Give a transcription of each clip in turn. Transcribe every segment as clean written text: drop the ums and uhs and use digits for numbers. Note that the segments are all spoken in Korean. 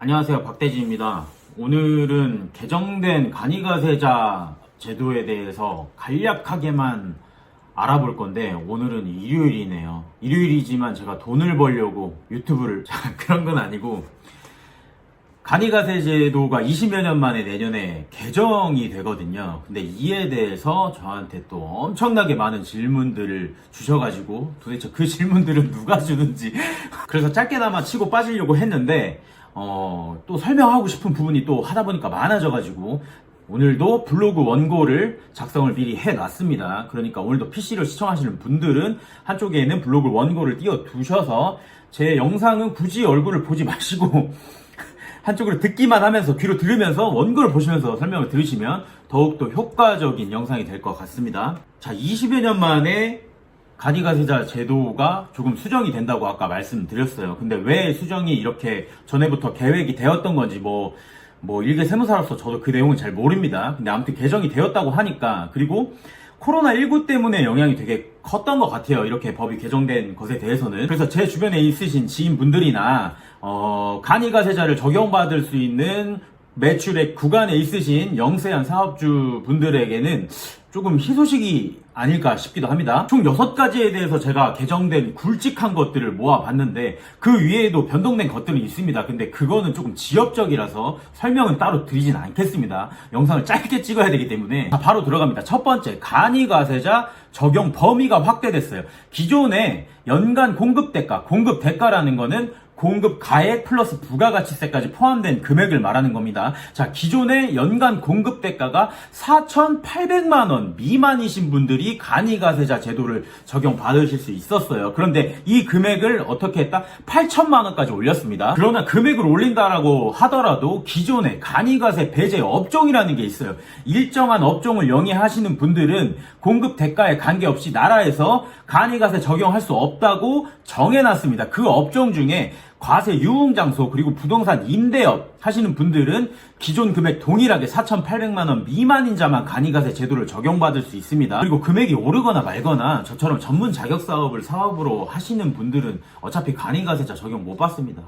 안녕하세요, 박대진입니다. 오늘은 개정된 간이가세자 제도에 대해서 간략하게만 알아볼 건데, 오늘은 일요일이네요. 일요일이지만 제가 돈을 벌려고 유튜브를 그런 건 아니고, 간이가세 제도가 20여 년 만에 내년에 개정이 되거든요. 근데 이에 대해서 저한테 또 엄청나게 많은 질문들을 주셔가지고, 도대체 그 질문들은 누가 주는지 그래서 짧게나마 치고 빠지려고 했는데, 또 설명하고 싶은 부분이 또 하다 보니까 많아져가지고 오늘도 블로그 원고를 작성을 미리 해놨습니다. 그러니까 오늘도 PC를 시청하시는 분들은 한쪽에는 블로그 원고를 띄워 두셔서 제 영상은 굳이 얼굴을 보지 마시고 한쪽으로 듣기만 하면서 귀로 들으면서 원고를 보시면서 설명을 들으시면 더욱더 효과적인 영상이 될 것 같습니다. 자, 20여 년 만에 간이가세자 제도가 조금 수정이 된다고 아까 말씀드렸어요. 근데 왜 수정이 이렇게 전에부터 계획이 되었던 건지 일개 세무사로서 저도 그 내용은 잘 모릅니다. 근데 아무튼 개정이 되었다고 하니까, 그리고 코로나19 때문에 영향이 되게 컸던 것 같아요. 이렇게 법이 개정된 것에 대해서는. 그래서 제 주변에 있으신 지인분들이나 간이가세자를 적용받을 수 있는 매출액 구간에 있으신 영세한 사업주 분들에게는 조금 희소식이 아닐까 싶기도 합니다. 총 6가지에 대해서 제가 개정된 굵직한 것들을 모아봤는데 그 위에도 변동된 것들은 있습니다. 근데 그거는 조금 지역적이라서 설명은 따로 드리진 않겠습니다. 영상을 짧게 찍어야 되기 때문에. 자, 바로 들어갑니다. 첫 번째, 간이가세자 적용 범위가 확대됐어요. 기존에 연간 공급대가라는 거는 공급 가액 플러스 부가가치세까지 포함된 금액을 말하는 겁니다. 자, 기존의 연간 공급 대가가 4,800만 원 미만이신 분들이 간이가세자 제도를 적용받으실 수 있었어요. 그런데 이 금액을 어떻게 했다? 8천만 원까지 올렸습니다. 그러나 금액을 올린다라고 하더라도 기존의 간이가세 배제 업종이라는 게 있어요. 일정한 업종을 영위하시는 분들은 공급 대가에 관계없이 나라에서 간이가세 적용할 수 없다고 정해놨습니다. 그 업종 중에 과세 유흥장소 그리고 부동산 임대업 하시는 분들은 기존 금액 동일하게 4,800만 원 미만인 자만 간이가세 제도를 적용받을 수 있습니다. 그리고 금액이 오르거나 말거나 저처럼 전문 자격 사업을 사업으로 하시는 분들은 어차피 간이가세자 적용 못 받습니다.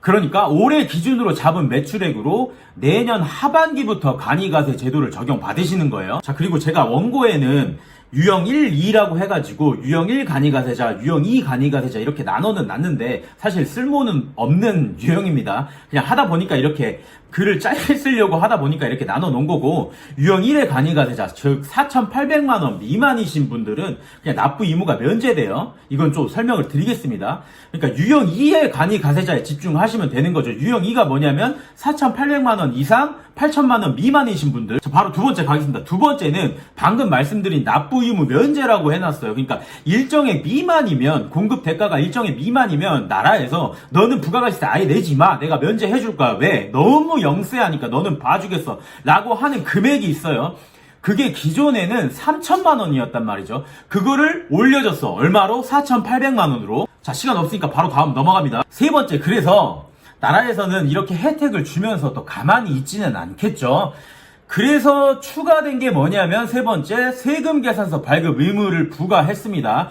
그러니까 올해 기준으로 잡은 매출액으로 내년 하반기부터 간이가세 제도를 적용받으시는 거예요. 자, 그리고 제가 원고에는 유형 1, 2라고 해가지고 유형 1 간이가세자, 유형 2 간이가세자 이렇게 나눠는 놨는데 사실 쓸모는 없는 유형입니다. 그냥 하다 보니까 이렇게 글을 짧게 쓰려고 하다 보니까 이렇게 나눠 놓은 거고, 유형 1의 간이가세자, 즉 4,800만 원 미만이신 분들은 그냥 납부 의무가 면제돼요. 이건 좀 설명을 드리겠습니다. 그러니까 유형 2의 간이가세자에 집중하시면 되는 거죠. 유형 2가 뭐냐면 4,800만 원 이상 8천만 원 미만이신 분들. 자, 바로 두 번째 가겠습니다. 두 번째는 방금 말씀드린 납부 의무 면제라고 해놨어요. 그러니까 일정의 미만이면, 공급 대가가 일정의 미만이면 나라에서 너는 부가가치세 아예 내지 마, 내가 면제해줄 거야. 왜? 너무 영세하니까 너는 봐주겠어 라고 하는 금액이 있어요. 그게 기존에는 3천만 원이었단 말이죠. 그거를 올려줬어. 얼마로? 4,800만 원으로. 자, 시간 없으니까 바로 다음 넘어갑니다. 세 번째, 그래서 나라에서는 이렇게 혜택을 주면서 또 가만히 있지는 않겠죠. 그래서 추가된 게 뭐냐면 세 번째, 세금 계산서 발급 의무를 부과했습니다.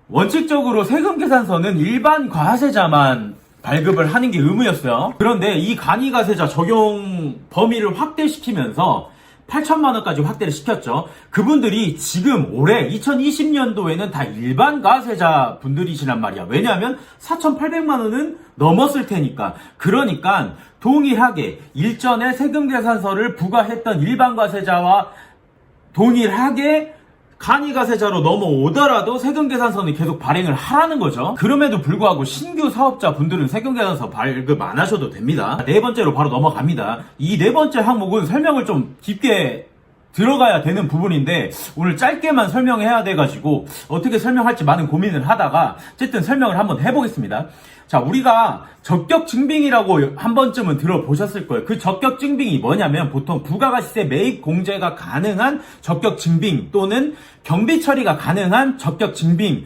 원칙적으로 세금 계산서는 일반 과세자만 발급을 하는 게 의무였어요. 그런데 이 간이가세자 적용 범위를 확대시키면서 8천만 원까지 확대를 시켰죠. 그분들이 지금 올해 2020년도에는 다 일반 과세자 분들이시란 말이야. 왜냐하면 4,800만 원은 넘었을 테니까. 그러니까 동일하게 일전에 세금 계산서를 부과했던 일반 과세자와 동일하게 간이가세자로 넘어오더라도 세금계산서는 계속 발행을 하라는 거죠. 그럼에도 불구하고 신규 사업자 분들은 세금계산서 발급 안 하셔도 됩니다. 네 번째로 바로 넘어갑니다. 이 네 번째 항목은 설명을 좀 깊게 들어가야 되는 부분인데 오늘 짧게만 설명해야 돼가지고 어떻게 설명할지 많은 고민을 하다가 어쨌든 설명을 한번 해보겠습니다. 자, 우리가 적격증빙이라고 한 번쯤은 들어보셨을 거예요. 그 적격증빙이 뭐냐면 보통 부가가치세 매입 공제가 가능한 적격증빙 또는 경비 처리가 가능한 적격증빙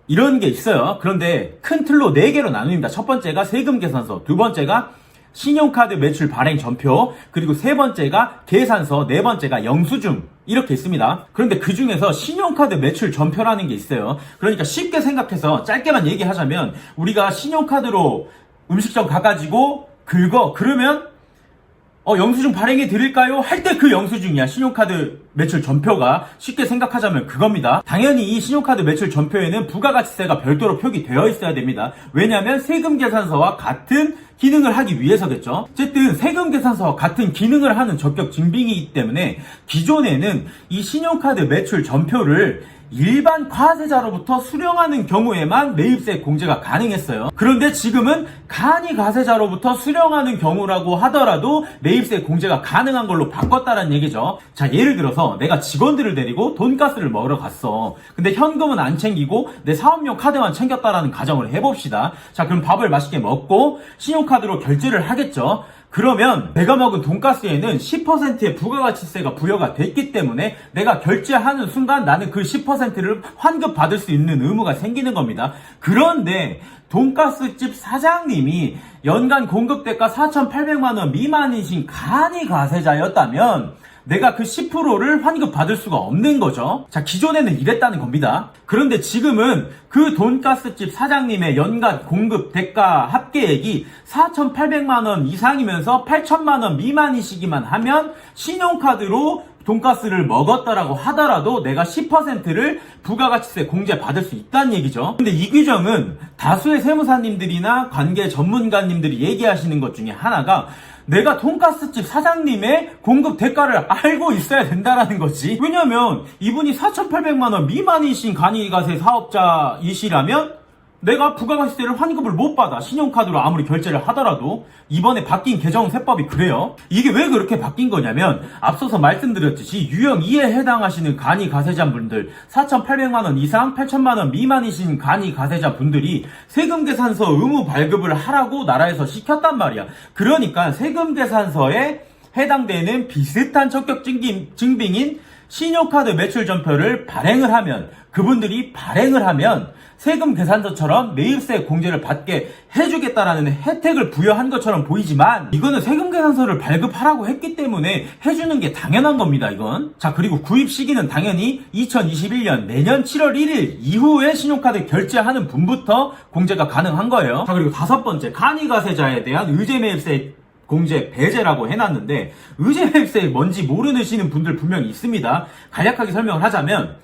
이런 게 있어요. 그런데 큰 틀로 4개로 나눕니다. 첫 번째가 세금 계산서, 두 번째가 신용카드 매출 발행 전표, 그리고 세 번째가 계산서, 네 번째가 영수증 이렇게 있습니다. 그런데 그 중에서 신용카드 매출 전표라는 게 있어요. 그러니까 쉽게 생각해서 짧게만 얘기하자면 우리가 신용카드로 음식점 가가지고 긁어. 그러면 영수증 발행해 드릴까요? 할 때 그 영수증이야. 신용카드 매출 전표가. 쉽게 생각하자면 그겁니다. 당연히 이 신용카드 매출 전표에는 부가가치세가 별도로 표기되어 있어야 됩니다. 왜냐하면 세금 계산서와 같은 기능을 하기 위해서겠죠. 어쨌든 세금 계산서와 같은 기능을 하는 적격 증빙이기 때문에 기존에는 이 신용카드 매출 전표를 일반 과세자로부터 수령하는 경우에만 매입세 공제가 가능했어요. 그런데 지금은 간이가세자로부터 수령하는 경우라고 하더라도 매입세 공제가 가능한 걸로 바꿨다는 얘기죠. 자, 예를 들어서 내가 직원들을 데리고 돈가스를 먹으러 갔어. 근데 현금은 안 챙기고 내 사업용 카드만 챙겼다라는 가정을 해봅시다. 자, 그럼 밥을 맛있게 먹고 신용카드로 결제를 하겠죠. 그러면 내가 먹은 돈가스에는 10%의 부가가치세가 부여가 됐기 때문에 내가 결제하는 순간 나는 그 10%를 환급받을 수 있는 의무가 생기는 겁니다. 그런데 돈가스집 사장님이 연간 공급대가 4,800만원 미만이신 간이가세자였다면 내가 그 10%를 환급받을 수가 없는 거죠. 자, 기존에는 이랬다는 겁니다. 그런데 지금은 그 돈가스집 사장님의 연간 공급 대가 합계액이 4,800만원 이상이면서 8,000만원 미만이시기만 하면 신용카드로 돈가스를 먹었다라고 하더라도 내가 10%를 부가가치세 공제 받을 수 있다는 얘기죠. 근데 이 규정은 다수의 세무사님들이나 관계 전문가님들이 얘기하시는 것 중에 하나가 내가 돈가스집 사장님의 공급 대가를 알고 있어야 된다라는 거지. 왜냐면 이분이 4,800만원 미만이신 간이가세 사업자이시라면 내가 부가가치세를 환급을 못 받아. 신용카드로 아무리 결제를 하더라도. 이번에 바뀐 개정세법이 그래요. 이게 왜 그렇게 바뀐 거냐면 앞서서 말씀드렸듯이 유형 2에 해당하시는 간이가세자분들 4,800만원 이상 8,000만원 미만이신 간이가세자분들이 세금계산서 의무 발급을 하라고 나라에서 시켰단 말이야. 그러니까 세금계산서에 해당되는 비슷한 적격 증빙인 신용카드 매출전표를 발행을 하면 그분들이 발행을 하면 세금 계산서처럼 매입세 공제를 받게 해주겠다라는 혜택을 부여한 것처럼 보이지만 이거는 세금 계산서를 발급하라고 했기 때문에 해주는 게 당연한 겁니다, 이건. 자, 그리고 구입 시기는 당연히 2021년 내년 7월 1일 이후에 신용카드 결제하는 분부터 공제가 가능한 거예요. 자, 그리고 다섯 번째, 간이가세자에 대한 의제매입세 공제 배제라고 해놨는데 의제매입세 뭔지 모르시는 분들 분명히 있습니다. 간략하게 설명을 하자면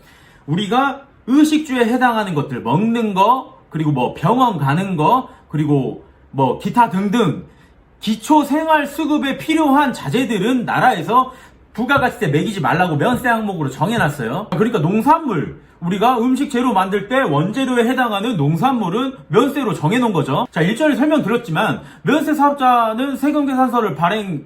우리가 의식주에 해당하는 것들 먹는 거 그리고 뭐 병원 가는 거 그리고 뭐 기타 등등 기초생활수급에 필요한 자재들은 나라에서 부가가치세 매기지 말라고 면세 항목으로 정해놨어요. 그러니까 농산물 우리가 음식 재료 만들 때 원재료에 해당하는 농산물은 면세로 정해놓은 거죠. 자, 일전에 설명드렸지만 면세 사업자는 세금계산서를 발행을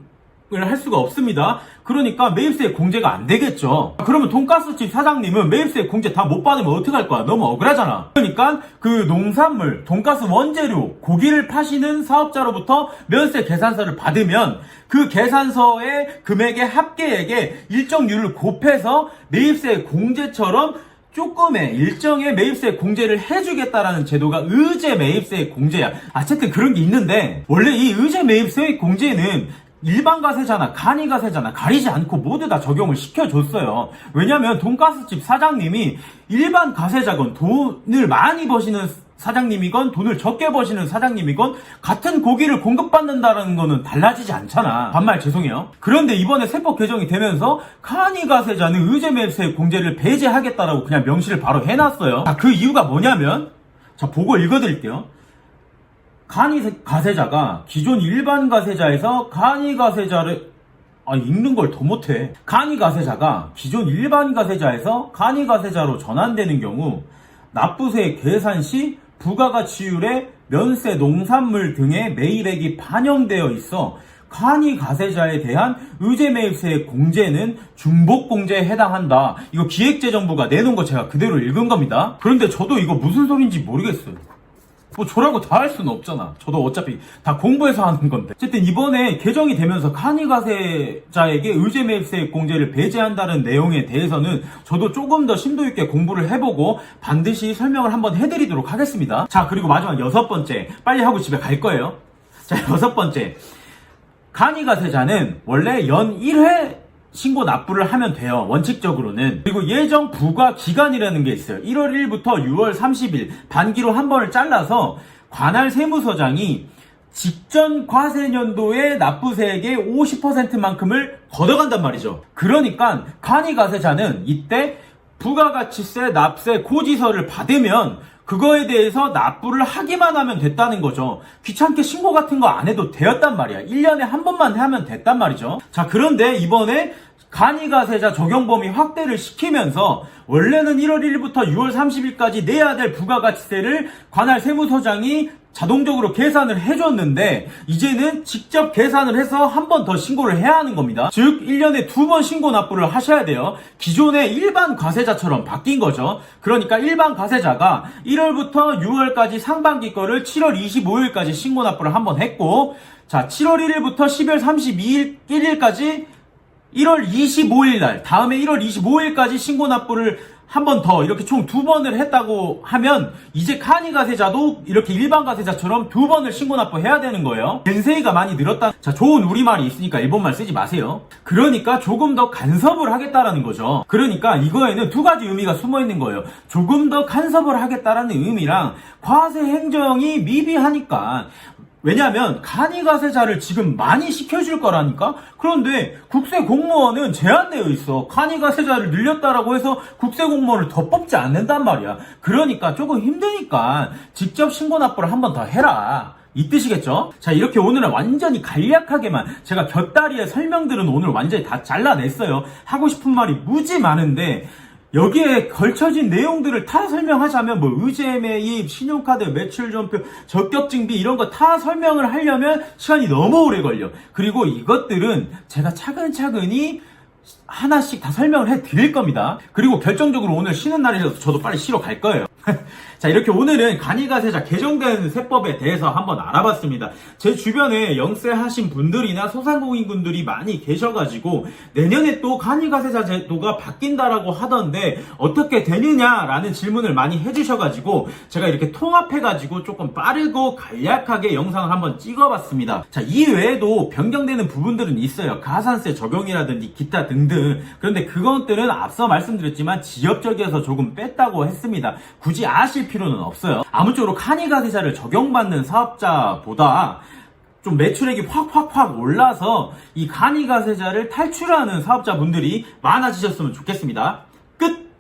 할 수가 없습니다. 그러니까 매입세 공제가 안 되겠죠. 그러면 돈가스집 사장님은 매입세 공제 다 못 받으면 어떡할 거야? 너무 억울하잖아. 그러니까 그 농산물, 돈가스 원재료, 고기를 파시는 사업자로부터 면세 계산서를 받으면 그 계산서의 금액의 합계액에 일정률을 곱해서 매입세 공제처럼 조금의 일정의 매입세 공제를 해주겠다라는 제도가 의제 매입세 공제야. 어쨌든 그런 게 있는데 원래 이 의제 매입세 공제는 일반 가세자나 간이가세자나 가리지 않고 모두 다 적용을 시켜줬어요. 왜냐면 돈가스집 사장님이 일반 가세자건 돈을 많이 버시는 사장님이건 돈을 적게 버시는 사장님이건 같은 고기를 공급받는다는 거는 달라지지 않잖아. 반말 죄송해요. 그런데 이번에 세법 개정이 되면서 간이가세자는 의제매입세 공제를 배제하겠다라고 그냥 명시를 바로 해놨어요. 자, 그 이유가 뭐냐면 자, 보고 읽어드릴게요. 간이가세자가 기존 일반 가세자에서 간이가세자를 읽는 걸 더 못해. 간이가세자가 기존 일반 가세자에서 간이가세자로 전환되는 경우 납부세 계산 시 부가가치율에 면세 농산물 등의 매입액이 반영되어 있어 간이가세자에 대한 의제매입세 공제는 중복공제에 해당한다. 이거 기획재정부가 내놓은 거 제가 그대로 읽은 겁니다. 그런데 저도 이거 무슨 소린지 모르겠어요. 뭐 저라고 다 할 수는 없잖아. 저도 어차피 다 공부해서 하는 건데. 어쨌든 이번에 개정이 되면서 간이가세자에게 의제매입세 공제를 배제한다는 내용에 대해서는 저도 조금 더 심도 있게 공부를 해보고 반드시 설명을 한번 해드리도록 하겠습니다. 자, 그리고 마지막 여섯 번째, 빨리 하고 집에 갈 거예요. 자, 여섯 번째, 간이가세자는 원래 연 1회 신고 납부를 하면 돼요. 원칙적으로는. 그리고 예정 부과 기간이라는 게 있어요. 1월 1일부터 6월 30일 반기로 한 번을 잘라서 관할 세무서장이 직전 과세년도의 납부세액의 50%만큼을 걷어간단 말이죠. 그러니까 간이가세자는 이때 부가가치세, 납세, 고지서를 받으면 그거에 대해서 납부를 하기만 하면 됐다는 거죠. 귀찮게 신고 같은 거 안 해도 되었단 말이야. 1년에 한 번만 하면 됐단 말이죠. 자, 그런데 이번에 간이가세자 적용 범위 확대를 시키면서 원래는 1월 1일부터 6월 30일까지 내야 될 부가가치세를 관할 세무서장이 자동적으로 계산을 해줬는데 이제는 직접 계산을 해서 한 번 더 신고를 해야 하는 겁니다. 즉 1년에 2번 신고 납부를 하셔야 돼요. 기존의 일반 과세자처럼 바뀐 거죠. 그러니까 일반 과세자가 1월부터 6월까지 상반기 거를 7월 25일까지 신고 납부를 한 번 했고, 자 7월 1일부터 12월 31일까지 1월 25일 날, 다음에 1월 25일까지 신고 납부를 한 번 더 이렇게 총 2번을 했다고 하면 이제 간이가세자도 이렇게 일반 가세자처럼 2번을 신고 납부해야 되는 거예요. 겐세이가 많이 늘었다. 자, 좋은 우리말이 있으니까 일본말 쓰지 마세요. 그러니까 조금 더 간섭을 하겠다라는 거죠. 그러니까 이거에는 두 가지 의미가 숨어 있는 거예요. 조금 더 간섭을 하겠다라는 의미랑 과세 행정이 미비하니까, 왜냐하면 간이가세자를 지금 많이 시켜줄 거라니까. 그런데 국세공무원은 제한되어 있어. 간이가세자를 늘렸다라고 해서 국세공무원을 더 뽑지 않는단 말이야. 그러니까 조금 힘드니까 직접 신고 납부를 한 번 더 해라, 이 뜻이겠죠? 자, 이렇게 오늘은 완전히 간략하게만 제가 곁다리의 설명들은 오늘 완전히 다 잘라냈어요. 하고 싶은 말이 무지 많은데 여기에 걸쳐진 내용들을 다 설명하자면 뭐 의제 매입, 신용카드 매출 전표, 적격증비 이런 거 다 설명을 하려면 시간이 너무 오래 걸려. 그리고 이것들은 제가 차근차근히 하나씩 다 설명을 해 드릴 겁니다. 그리고 결정적으로 오늘 쉬는 날이라서 저도 빨리 쉬러 갈 거예요. 자, 이렇게 오늘은 간이가세자 개정된 세법에 대해서 한번 알아봤습니다. 제 주변에 영세 하신 분들이나 소상공인분들이 많이 계셔가지고 내년에 또 간이가세자 제도가 바뀐다라고 하던데 어떻게 되느냐라는 질문을 많이 해주셔가지고 제가 이렇게 통합해가지고 조금 빠르고 간략하게 영상을 한번 찍어봤습니다. 자, 이 외에도 변경되는 부분들은 있어요. 가산세 적용이라든지 기타 등등. 그런데 그것들은 앞서 말씀드렸지만 지역적이어서 조금 뺐다고 했습니다. 굳이 아실 필요는 없어요. 아무쪼록 간이가세자를 적용받는 사업자보다 좀 매출액이 확 올라서 이 간이가세자를 탈출하는 사업자분들이 많아지셨으면 좋겠습니다.